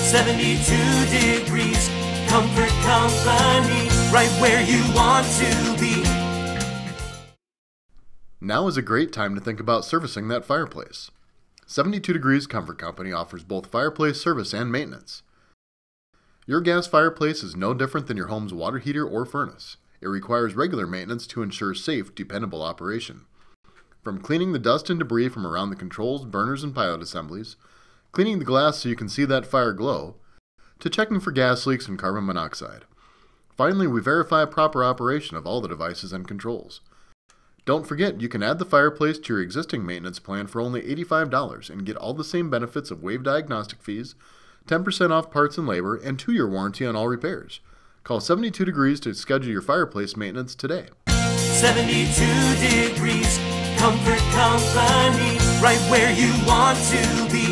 72 degrees, comfort company, right where you want to be. Now is a great time to think about servicing that fireplace. 72 Degrees Comfort Company offers both fireplace service and maintenance. Your gas fireplace is no different than your home's water heater or furnace. It requires regular maintenance to ensure safe, dependable operation. From cleaning the dust and debris from around the controls, burners, and pilot assemblies, cleaning the glass so you can see that fire glow, to checking for gas leaks and carbon monoxide. Finally, we verify proper operation of all the devices and controls. Don't forget, you can add the fireplace to your existing maintenance plan for only $85 and get all the same benefits of waived diagnostic fees, 10% off parts and labor, and 2-year warranty on all repairs. Call 72 Degrees to schedule your fireplace maintenance today. 72 degrees, comfort company, right where you want to be.